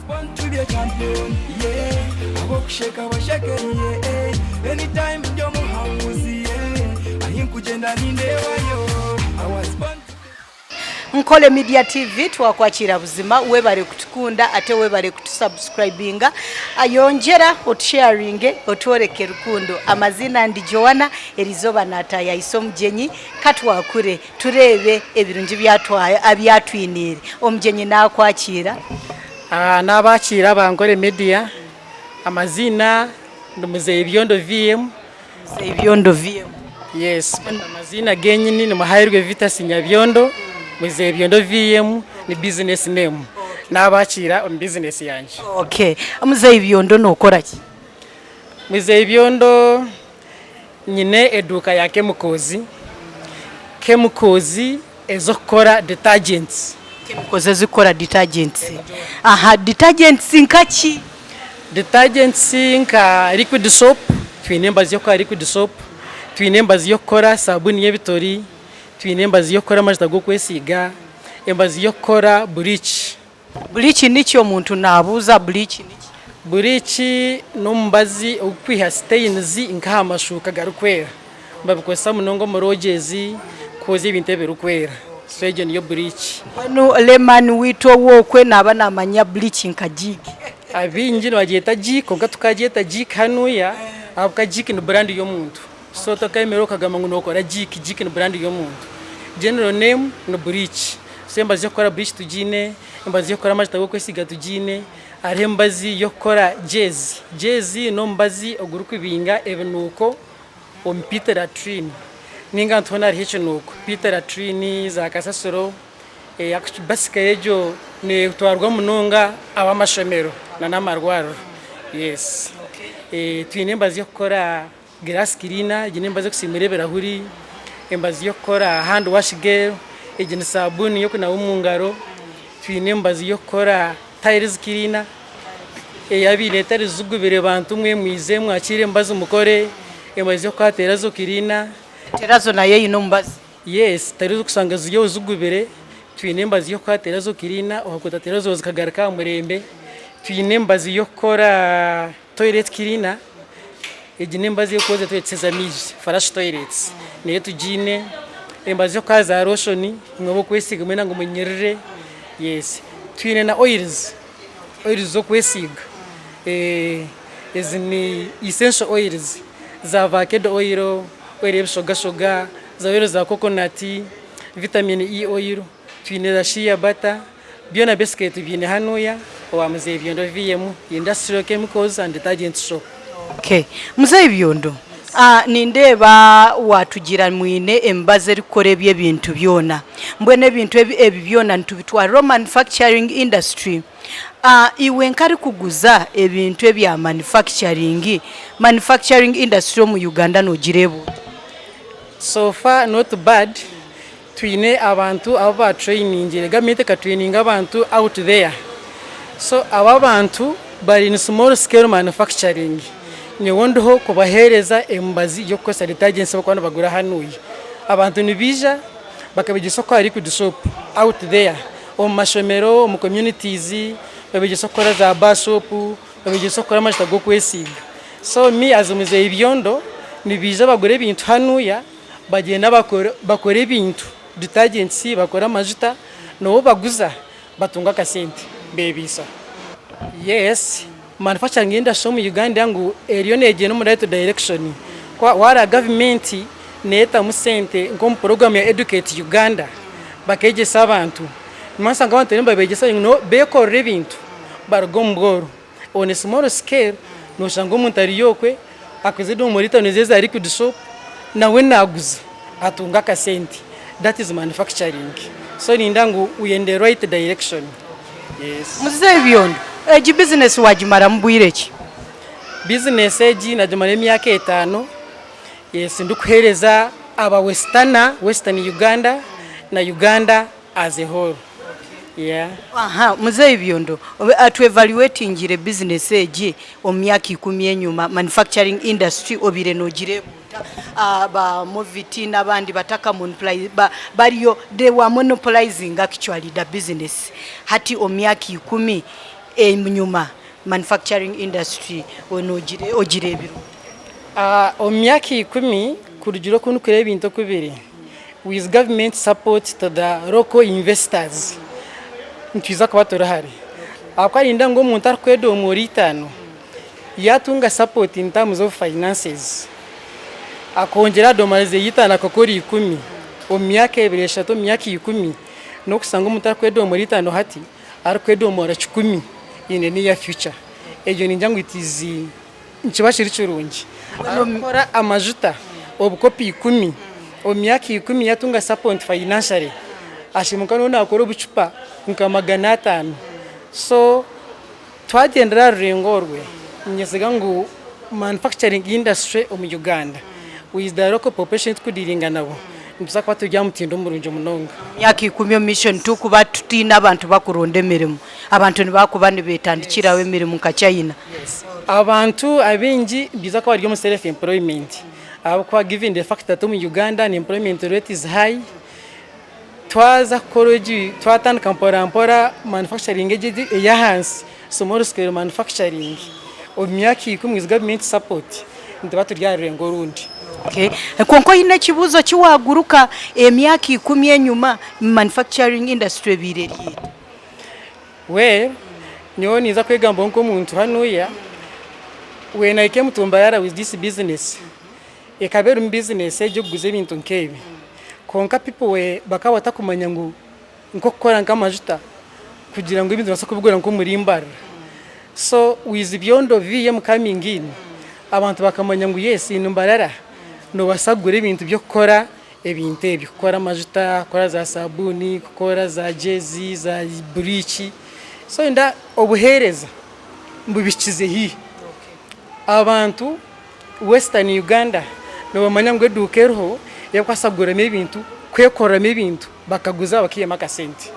Want to be a champion, yeah. I walk shake, I was shaking, yeah. Anytime you know how was yeah. I ain't kujenda nindewa yo. I was born. NKORE MEDIA TV twakwakira buzima webale kutukunda ate webale kutusubscribinga ayonjera otusharinge otworeke rukundo amazina ndi Joanna Elizoba nataya isomjenyi katwakure turebe ebirungi byatwaye abyatwinire omjenyi nakwakira nabakira ba NKORE MEDIA amazina ndi Mzee Byondo V.M. Mzee Byondo V.M. Yes, amazina genyini ni Muhayirwe Vitas Byondo. Mzee Byondo V.M. ni business name. Nabakira on business yanje. Okay. Mzee Byondo nokora ki? Mzee Byondo nyine eduka ya chemicals. Chemicals ezokora detergents. Chemicals ezokora detergents. Aha, detergents nkachi? Detergents nka liquid soap. Twinemba ziyokora liquid soap. Twinemba ziyokora sabuni y'ebitori. Twinemba ziyokora amavuta go kwesiga. Emba ziyokora bleach. Bleach nichi omuntu nabuza bleach nichi? Bleach nombazi okwiha stains nka amashuka garukwera. Babikwesa munongo morojezi koze ibintu birukwera. So eje niyo bleach. Wano lemon wito wokwe naba namanya bleach nka jiki. Abinji bagiyeta jiki konka tukagiyeta jiki hanuya abuka jiki ni brand yo muntu. So tokemero kagama ngo nokora jiki ni brand yo muntu. General name no bleach. Semba ziyokora bleach tujine, emba ziyokora amavuta go kwesiga tujine, arembazi yokora jezi no mbazi ogurukubinga ebinuko ompita latrine. Ninga ntona rihecho nuko pita latrine za kasasoro yakubasika ejo ne twarwa munonga abamashomero na namarwaro. Yes. Twinemba ziyokora grass cleaner, jinemba zo kusimurebera huri. Embazi yokora hand wash gel ejini sabuni yokuna umungaro twinembazi yokora tiles cleaner yabire tari zugubire bantu mwe mwize mwakire mbazi mukore embazi yokora terazo cleaner terazo naye inombazi. Yes, tarizo kusanga ziyo zugubire twinembazi yokora terazo cleaner okota terazo zikagarika murembe twinembazi yokora toilet cleaner ejinembazi yokoze twetsezamije flash toilets ne tujine embazi yokaza roshoni ngobo kwesiga mena ngo munyirire. Yes, twine na oils zo kwesiga ezini essential oils za avocado oil ebishoga za oil za coconut vitamin E oil twine za shea butter byona biscuit byine hanuya wa Mzee Byondo V.M. Industrial Chemicals and Detergent Shop. Okay, Mzee Byondo nindeba watugira mwine embaze rikore by'ebintu byona mbwene ebintu ebi byona ntubitwa manufacturing industry. Iwe nkari kuguza ebintu ebya manufacturing industry mu Uganda no girebo. So far not bad. Twine abantu aba training government ka training abantu out there. So aba bantu bari in small scale manufacturing. Ni wondoho kubahereza embazi yo kosa detergents bakwana bagura hanuye abantu nibija bakabigisoko ari kudusop out there o mashomero mu communities babigisokora za basop babigisokora amavuta go kwesiga. So me as Mzee Byondo nibija bagure ibintu hanuya bagenda bakora ibintu detergents bakora amavuta no baguza batunga kasente bebisa. Yes, manufacturing industry mu Uganda yangu eriyo neje no muri direction kwa wara government neta musente ngo program ya educate Uganda bakeje sabantu masanga abantu nemba begesa no bekora ibintu bargomboro on a small scale no shango muntari yokwe akozedo muri tanezeza ari kudusop na wenaguza atunga kasente. That is manufacturing. So nindangu we in the right direction. Yes. Mzee Byondo eji business wajimara mbwire ki? Business eji najimara emyaka 5. Yes, ndukuhereza aba Western Uganda na Uganda as a whole. Yeah. Aha, Mzee Byondo atu evaluating business eji omyaka 10 enyuma manufacturing industry obire no girebo. Ba moviti nabandi bataka monopolize bariyo they were monopolizing actually the business hati omyaka 10 enyuma manufacturing industry ogirebiro omyaka 10 kurugiro kuno kureba ibintu kubiri with government support to the local investors ntwiza kuba turahari akwarinda ngo umuntu arikwedo muri 5 yatunga support in terms of finances akongera domarize yitana kokori 10 omyaka 2 myaka 10 no kusanga umuntu arikwedo muri 5 hati arikwedo muri 10 in the near future ejo ninjangu itizi nchibashiri churungi akora amajuta obukopi 10 omyaka 10 yatunga support financially ashimuka none akora obucupa nka 500 so twagendera rurengorwe nyesiga ngo manufacturing industry mu Uganda with the local population kudiringa nabo ntuzaka batujya mutindo murunje munonga myaka 10 mission tukuba tutina abantu bakuronda emirimo abantu nibakubane betandikirawe emirimo ka China abantu abingi biza ko bari mu self employment abo kwa given the fact that mu Uganda unemployment rate is high twaza koroji twatandika mpora manufacturing ya hansi small scale manufacturing omyaka 10 with government support ndibatu ryarengo rundi okay konko ine kibuzo kiwaguruka emyaka 10 enyuma manufacturing industry bireriye we nyoni za kwegamba nko muntu hanuya when I came to Mbayara with this business ekabera business ejo guze ibintu nkebi konka people we bakawa takumanya ngo nko kokora nkamajuta kugira ngo ibintu basakubwira nko muri mbara so with Byondo of V.M coming in abantu bakamanya ngo yes in Mbarara no basagura ibintu byo gukora ebintu ebyo gukora amajuta gukora za sabuni gukora za jezi za bleach so inda obuhereza mbubikize hi abantu Western Uganda no bamanya ngo edukereho yakwasagura ebintu kwekora ebintu bakaguza bakiyema ka sente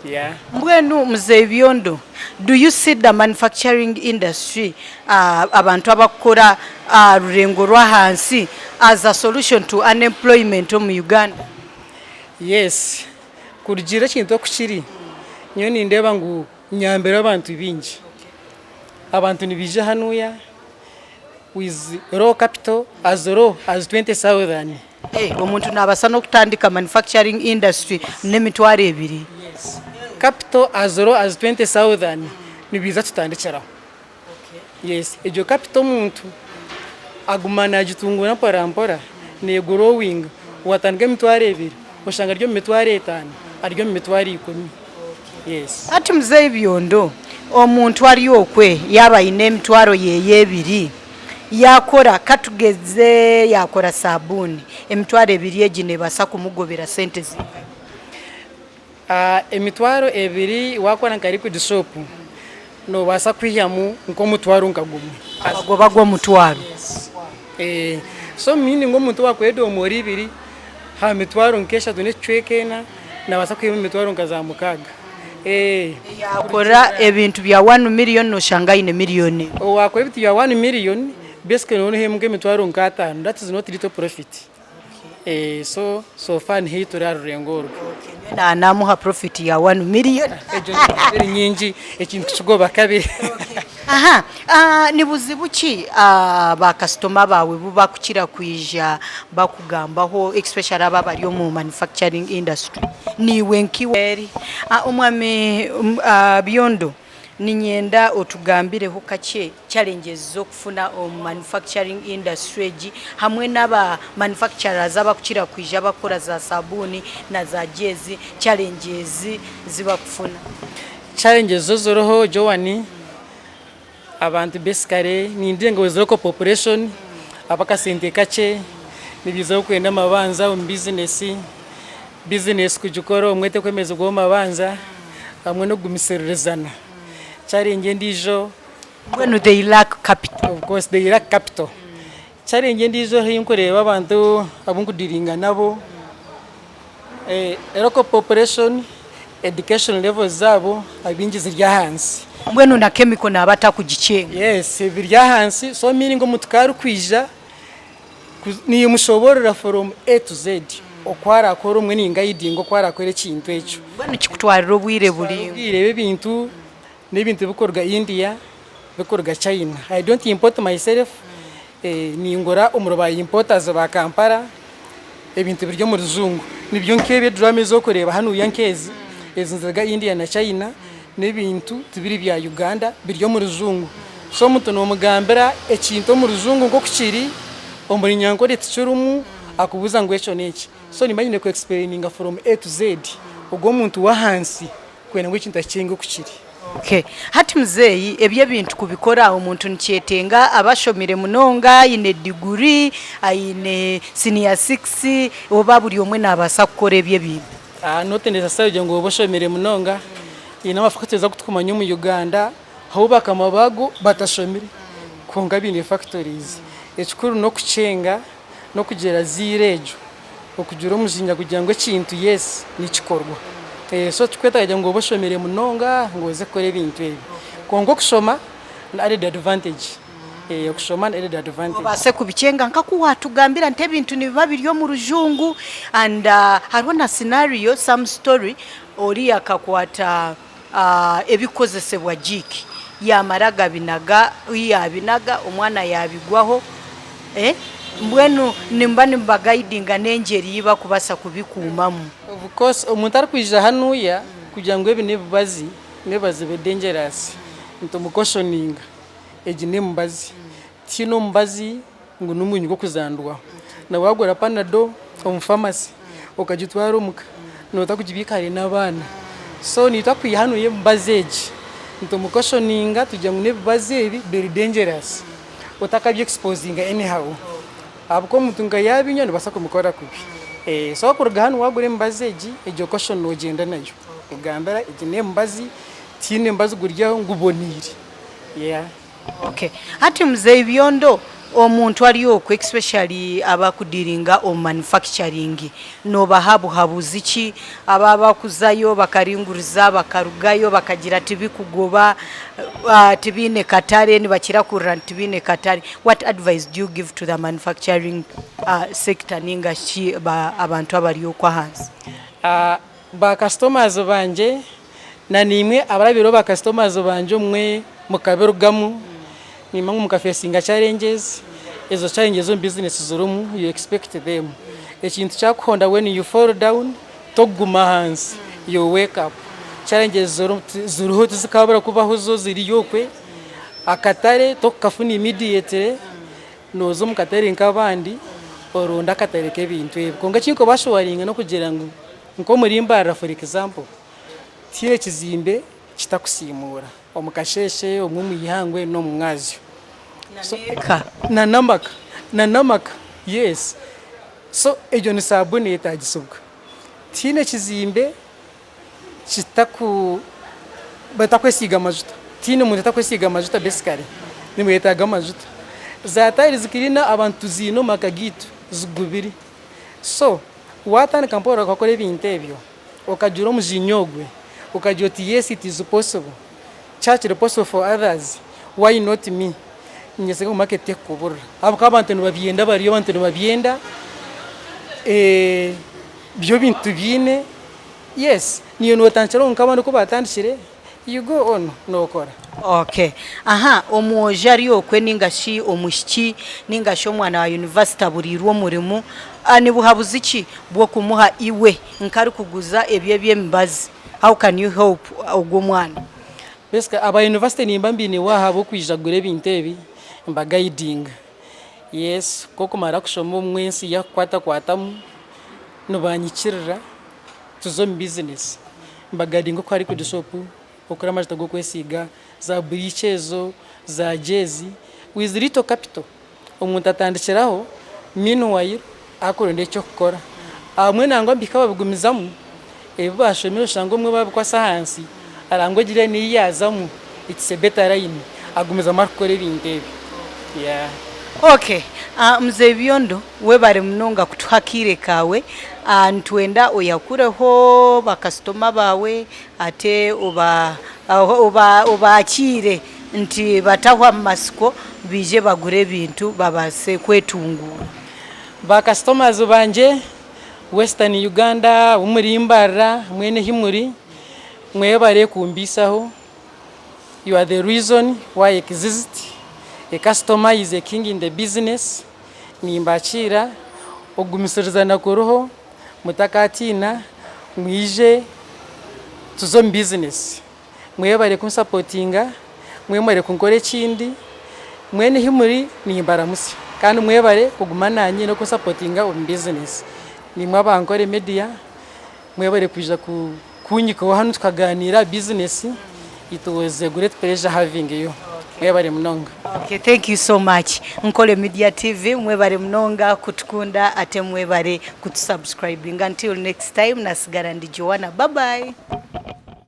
yeah mbwenu Mzee Byondo do you see the manufacturing industry abantu abakora rurengo rwa hansi as a solution to unemployment mu Uganda? Yes kurugira kintu kuchiri nyoni ndeba ngo nyambera abantu bingi abantu nibije hanuya with raw capital as low as 20,000 omuntu nabasa no kutandika manufacturing industry nemitware 2 yes capital as low as 20,000 nibiza tutandikira yes ejo capital muntu agumana agitungura mpora ne growing watandika mitware 2 ushanga ryo mitware 5 aryo mitware 10 yes ati Mzee Byondo omuntu ari okwe yaba ine mitwaro yeye 2 yakora katugeze yakora sabuni emitwaro 2 egine basa kumugobera sente zi emitwaro 2 wakora nkari ku shop no basa kwiyamu nko mutwaro nkagumwe agoba gwo mutwaro so mini ngo muntu wakwedo muri 2 ha mitwaro nkesha dune chwekena na basa kwiyemu mitwaro nkazamukaga yakora ebintu bya 1 million no shangai ne million wakora ebintu bya 1 million basically no hemge mitwaro nkatano that is not little profit so fun hii turarurengoro na namuha profit ya 1 million ejo nyingi ekintu kigoba kabiri ni buzibuki ba customer bawe buba kukira kwija bakugambaho especially aba bari mu manufacturing industry ni wenki weri umwami Byondo ninyenda otugambire ho kake challenges zo kufuna manufacturing industry hamwe n'aba manufacturers abakukira kwija bakora za sabuni na za jezi challenges ziba kufuna challenges zo zoroho Joani abantu basically ni ndengo ziroko population abaka sente kache nibiza kwenda mabanza mu business kujukoro umwete kwemeza go mabanza hamwe no gumisererezana challenge ndijo when they lack capital of course they lack capital challenge ndijo hinkoreba abantu abungudiringa nabo local population education levels zabo abingi zirya hansi mbwenu na chemical na abata kugicenga yes birya hansi so meaning ngo mutkaru kwija ni mushoborera from A to Z okwara akora umwe ninga yidingo kwara akwere kintu echo mbwenu kikutwarira obwire bulingo irebe bintu n'ebintu bikorwa India bikorwa China. I don't import myself. Ningora umuro ba importers ba Kampala ebintu biryo mu ruzungu nibyo nkebe drama zo kureba hano yankezi ezinzaga India na China n'ebintu tibiri bya Uganda biryo mu ruzungu. So muntu no mugambira ekintu mu ruzungu ngo kuchiri omuri nyankore tichurumu akubuza ngo echo neki. So nimanyine ko explaining from A to Z ubwo muntu wa hansi kwena ngo ikintu akingo kuchiri. Okay. Hati mzeyi ebye bintu kubikora umuntu nkyetenga abashomire munonga ine degree ayine senior 6 oba buri omwe nabasa gukora ebye bintu. Note necessary ngo boshomire munonga ina mafakteza kutukumanya mu Uganda aho bakamabago batashomire konga bine factories ekikuru no kucenga no kugera zirejo okujura umujinya kugira ngo ekintu yes nikikorwa. So tukwetaga ngo boshomere munonga ngo ze kore bintu ebi kongo kushoma na added advantage kushoma na added advantage base kubicenga nkakuwatugambira nte bintu nibiba biryo mu rujungu and harona scenario some story ori akakwata ebikozesebwa jiki yamaraga binaga yabinaga omwana yabigwaho mbwenu nimba guidinga n'engeri yiba kubasa kubikumamu. Of course omuntu ari kwija hanuya kugira ngo ebi nebazi be dangerous into mukoshoninga eji nembazi tino mbazi ngo numunyu go kuzandwa na wagora panado mu pharmacy okagitwara umuka nota kujibikare n'abana. So nitakwiye hanuye mbazeji into mukoshoninga tugira ngo nebazi ebi very dangerous utakabye exposing anyhow abko mutunga yabinyone basa kumukora kubi. So kurga hano wagure mbazeji ejo question no genda nayo ugambara igine mbazi tine mbazi guryaho ngubonire. Okay. Hati Mzee Byondo omuntu aliyo ku especially abakudiringa o manufacturing no bahabuhabuzi ki ababa kuzayo bakaringuriza bakarugayo bakagira tibi kugoba tibine katare ni bakira kurran tibine katare. What advice do you give to the manufacturing sector ninga shi abantu abaliyo kwa hansi? Ba customers banje na nimwe abarabiro ba customers banje mwe mukaberugamu nimangu mukafacinga challenges. Ezo challenges on business zurumu you expect them ekintu cyakuhonda when you fall down toguma hansi you wake up. Challenges zuruho tuzikabura kubaho zo ziri yokwe akatare tokafuni immediate nozo mukatare nkabandi oronda akatare kebintu ebyo konga kinko bashowaringa no kugira ngo nko muri mbara for example tire kizimbe kitakusimura omukasheshe omwe muyihangwe no mwazi. So na namaka yes. So ejo ni sabuni etagisubwa tine kizimbe kitaku batakwesiga majuta tine muntu atakwesiga majuta basically nimwetaga majuta zatari zikirina abantu zino makagitu zigubiri. So watana kampora kakore ibintu ebyo okajura muzinyogwe okajoti yes it is possible church is possible for others why not me nyese ko market ekubura abo abantu babyenda bariyo abantu babyenda byo bintu bine yes niyo notanchero nkabano ko batandishire you go on nokora. Okay. Omwoja ryokwe ningashi omushiki ningashi omwana wa university burirwo murimu ani buhabuzi ki bwo kumuha iwe nkari kuguza ebye byembazi. How can you help ogwo mwana? Beska aba university nimbambi ni wahabo kwijagure bintebi mba guiding. Yes koko mara kushoma mwensi yakwatamu no banyikirira tuzo business mba guiding ko ari ku dishopu okora majita go kwesiga za brichezo za jezi with little capital omuntu atandikiraho meanwhile akorende cyo gukora amwe nangwa mbikaba bugumizamu ebashomero shango mwe babikwasa hansi arangogire ni yazamu it's a better line agumiza markore bindebe. Okay. Mzee Byondo webare mnonga kutuhakire kawe ntwenda oyakureho bakastoma bawe ate obakire nti batahwa masiko bije bagure bintu babase kwetungura. Ba customers banje Western Uganda umurimbara mwene himuri mwebare kumbisaho You are the reason why I exist. A customer is a king in the business. Nimbachira ogumisiriza kuroho mutakatina mwije tuzo business. Mwebare kumsapotinga, mwemare kunkore kindi. Mwene himuri nimbaramusi. Kandi mwebare kugumana nanyi no kumsapotinga mu business. Ni mwaba Ankole Media. Mwebare kuja kunyiko hano tukaganira business. It was a great pleasure having you. Mwebare mnonga. Okay, thank you so much. Ankole Media TV, mwebare mnonga kutukunda ate mwebare kutusubscribing. Until next time, nasigara ndi Joanna. Bye bye.